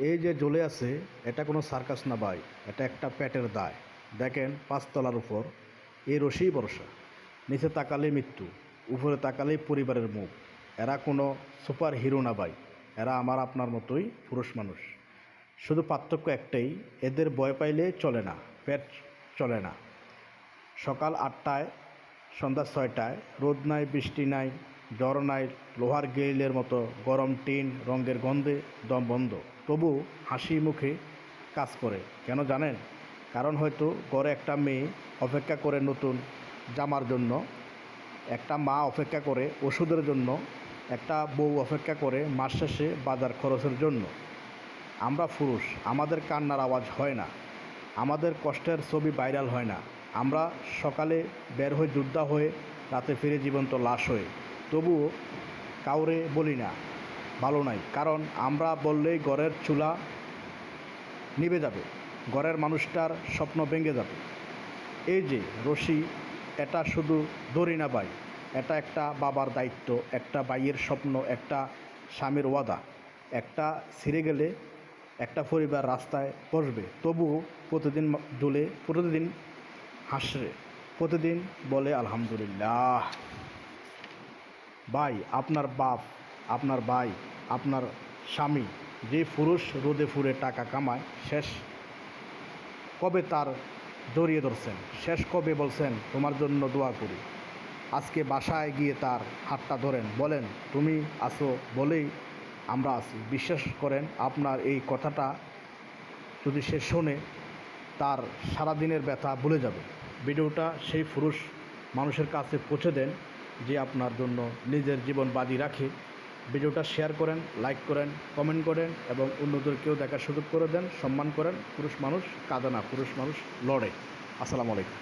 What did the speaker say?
এই যে জ্বলে আছে, এটা কোনো সার্কাস না ভাই, এটা একটা পেটের দায়। দেখেন 5 তলার উপর এই রশি ভরসা, নিচে তাকালেই মৃত্যু, উপরে তাকালেই পরিবারের মুখ। এরা কোনো সুপার হিরো না ভাই, এরা আমার আপনার মতোই পুরুষ মানুষ। শুধু পার্থক্য একটাই, এদের ভয় পাইলে চলে না, পেট চলে না। সকাল 8টায়, সন্ধ্যা 6টায়, রোদ নাই, বৃষ্টি নাই, জ্বর নাই, লোহার গ্রিলের মতো গরম টিন, রঙের গন্ধে দম বন্ধ, তবু হাসি মুখে কাজ করে। কেন জানেন? কারণ হয়তো ঘরে একটা মেয়ে অপেক্ষা করে নতুন জামার জন্য, একটা মা অপেক্ষা করে ওষুধের জন্য, একটা বউ অপেক্ষা করে মাস শেষে বাজার খরচের জন্য। আমরা পুরুষ, আমাদের কান্নার আওয়াজ হয় না, আমাদের কষ্টের ছবি ভাইরাল হয় না। আমরা সকালে বের হয়ে যোদ্ধা হয়ে, রাতে ফিরে জীবন্ত লাশ হয়ে। তবুও কাউরে বলি না ভালো নাই, কারণ আমরা বললেই ঘরের চুলা নিভে যাবে, ঘরের মানুষটার স্বপ্ন ভেঙে যাবে। এই যে রশি, এটা শুধু দড়ি না ভাই, এটা একটা বাবার দায়িত্ব, একটা ভাইয়ের স্বপ্ন, একটা স্বামীর ওয়াদা। একটা ছিঁড়ে গেলে একটা পরিবার রাস্তায় বসবে, তবুও প্রতিদিন জ্বলে, প্রতিদিন হাসে, প্রতিদিন বলে আলহামদুলিল্লাহ। ভাই, আপনার বাপ, আপনার ভাই, আপনার স্বামী, যে পুরুষ রোদে ফুরে টাকা কামায়, শেষ কবে তার জড়িয়ে ধরছেন? শেষ কবে বলছেন তোমার জন্য দোয়া করি? আজকে বাসায় গিয়ে তার হাতটা ধরেন, বলেন তুমি আছো বলেই আমরা আছি। বিশ্বাস করেন, আপনার এই কথাটা যদি সে শোনে, তার সারাদিনের ব্যথা ভুলে যাবে। ভিডিওটা সেই পুরুষ মানুষের কাছে পৌঁছে দেন যে আপনার জন্য নিজের জীবন বাজি রাখে। ভিডিওটা শেয়ার করেন, লাইক করেন, কমেন্ট করেন এবং অন্যদেরকেও দেখার সুযোগ করে দেন। সম্মান করেন। পুরুষ মানুষ কাঁদে না, পুরুষ মানুষ লড়ে। আসসালামু আলাইকুম।